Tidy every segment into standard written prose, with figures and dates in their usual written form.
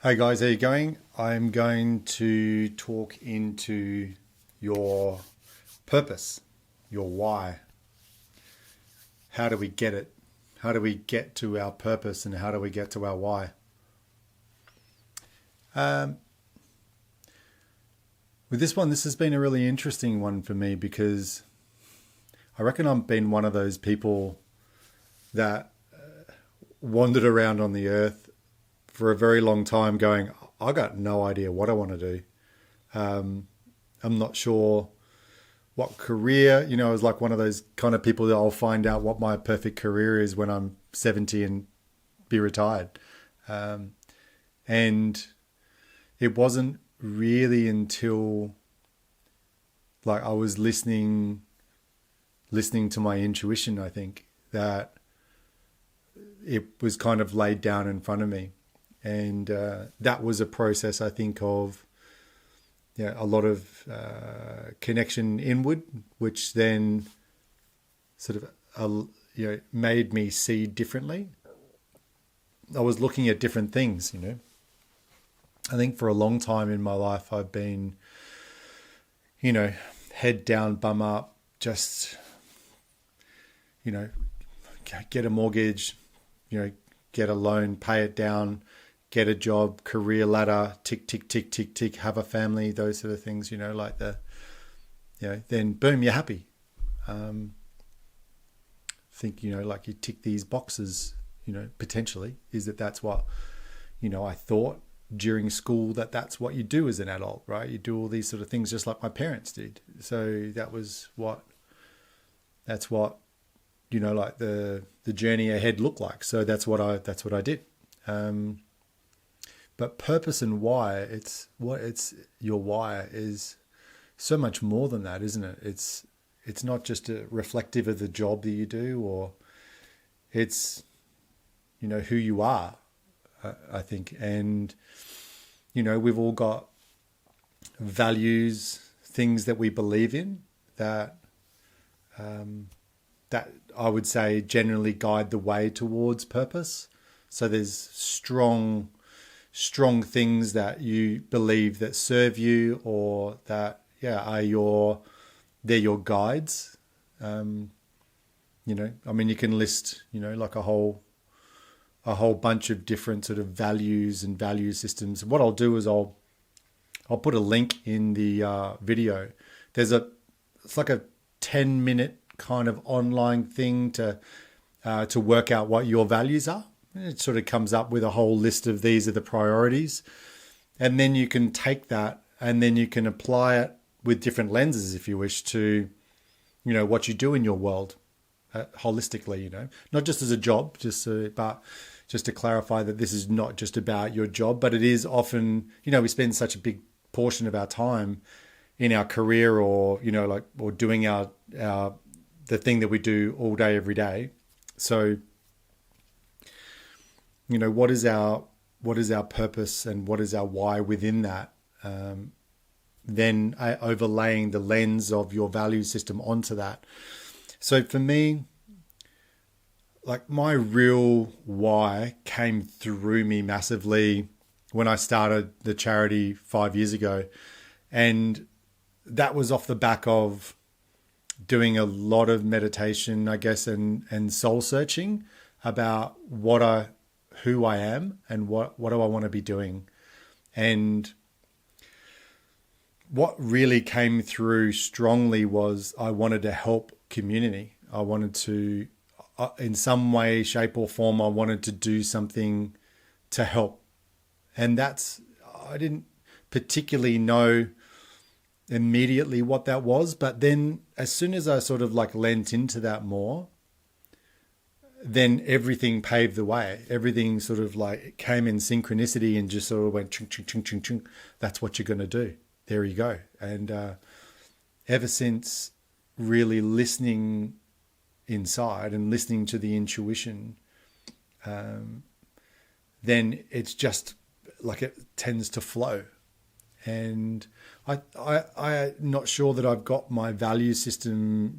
Hey guys, how you going? I'm going to talk into your purpose, your why. How do we get it? How do we get to our purpose and how do we get to our why? Um, with this one, this has been a really interesting one for me because I reckon I've been one of those people that wandered around on the earth for a very long time going, I got no idea what I want to do. I'm not sure what career, I was like one of those kind of people that I'll find out what my perfect career is when I'm 70 and be retired. Um, and it wasn't really until like I was listening to my intuition, I think, that it was kind of laid down in front of me. And that was a process, I think, of a lot of connection inward, which then sort of made me see differently. I was looking at different things. I think for a long time in my life, I've been, head down, bum up, just, you know, get a mortgage, get a loan, pay it down, get a job, career ladder, tick, tick, tick, tick, tick, have a family, those sort of things, then boom, you're happy. Think, like you tick these boxes, potentially is that's what, I thought during school that's what you do as an adult, right? You do all these sort of things just like my parents did. So that's what, like the journey ahead looked like. So that's what I did. But purpose and why, it's your why is so much more than that, isn't it? It's not just a reflective of the job that you do, or it's, who you are, I think. And, we've all got values, things that we believe in that, that I would say generally guide the way towards purpose. So there's strong things that you believe that serve you, or that they're your guides. You can list like a whole bunch of different sort of values and value systems. What I'll do is I'll put a link in the video. It's like a 10-minute kind of online thing to work out what your values are. It sort of comes up with a whole list of these are the priorities. And then you can take that and then you can apply it with different lenses, if you wish, to, what you do in your world holistically, not just as a job, but just to clarify that this is not just about your job, but it is often, we spend such a big portion of our time in our career or, or doing our the thing that we do all day, every day. So, what is our purpose and what is our why within that? Then overlaying the lens of your value system onto that. So for me, like my real why came through me massively when I started the charity 5 years ago. And that was off the back of doing a lot of meditation, I guess, and soul searching about who I am and what do I want to be doing. And what really came through strongly was I wanted to help community. I wanted to, in some way, shape or form, I wanted to do something to help. And I didn't particularly know immediately what that was, but then as soon as I sort of like lent into that more, then everything paved the way. Everything sort of like came in synchronicity and just sort of went chung, chung, chung, chung, chung. That's what you're going to do. There you go. And ever since really listening inside and listening to the intuition, then it's just like it tends to flow. And I'm not sure that I've got my value system,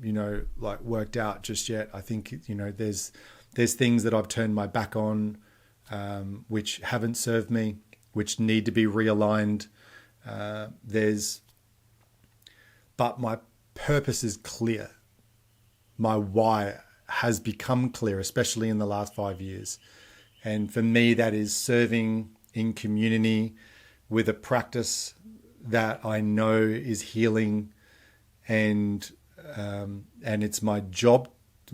like worked out just yet. I think, there's things that I've turned my back on, which haven't served me. which need to be realigned. But my purpose is clear. My why has become clear, especially in the last 5 years. And for me, that is serving in community with a practice that I know is healing, and it's my job.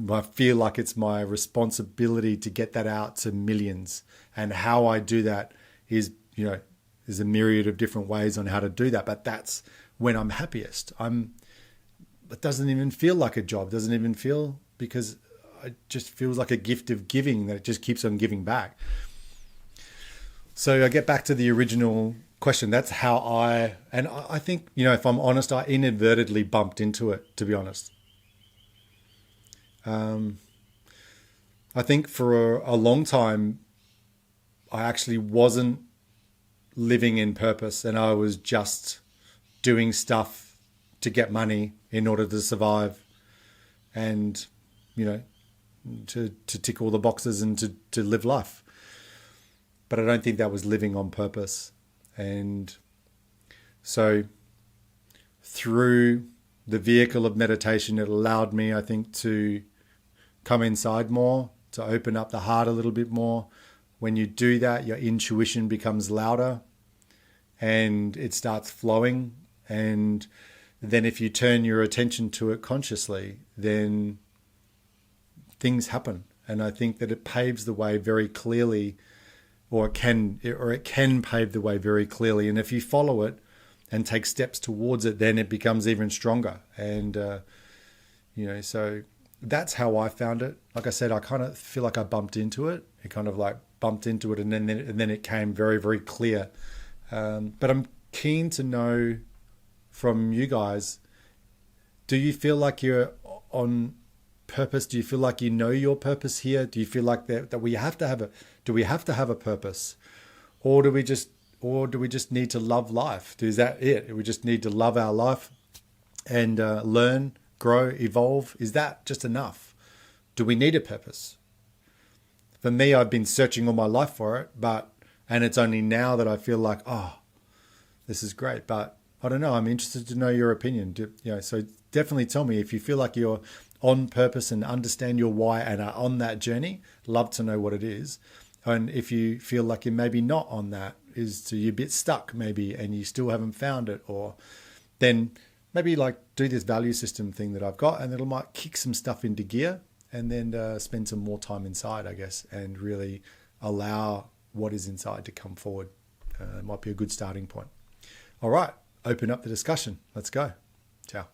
I feel like it's my responsibility to get that out to millions. And how I do that is, there's a myriad of different ways on how to do that. But that's when I'm happiest. It doesn't even feel like a job. It doesn't even feel, because it just feels like a gift of giving that it just keeps on giving back. So I get back to the original question. That's how I think, if I'm honest, I inadvertently bumped into it, to be honest. I think for a long time, I actually wasn't living in purpose, and I was just doing stuff to get money in order to survive, and, to tick all the boxes and to live life. But I don't think that was living on purpose. And so through the vehicle of meditation, it allowed me, I think, to come inside more, to open up the heart a little bit more. When you do that, your intuition becomes louder and it starts flowing. And then if you turn your attention to it consciously, then things happen. And I think that it paves the way very clearly, or it can pave the way very clearly. And if you follow it and take steps towards it, then it becomes even stronger. And, so that's how I found it. Like I said, I kind of feel like I bumped into it. It kind of like bumped into it, and then it came very, very clear. But I'm keen to know from you guys, do you feel like you're on purpose? Do you feel like you know your purpose here? Do you feel like that we have to have a purpose, or do we just need to love life? Is that it? We just need to love our life and learn, grow, evolve. Is that just enough? Do we need a purpose? For me, I've been searching all my life for it, and it's only now that I feel like, this is great. But I don't know. I'm interested to know your opinion. So definitely tell me if you feel like you're on purpose and understand your why and are on that journey. Love to know what it is. And if you feel like you're maybe not on that, so you're a bit stuck maybe and you still haven't found it, or then maybe like do this value system thing that I've got, and it might kick some stuff into gear, and then spend some more time inside, I guess, and really allow what is inside to come forward. It might be a good starting point. All right, open up the discussion. Let's go. Ciao.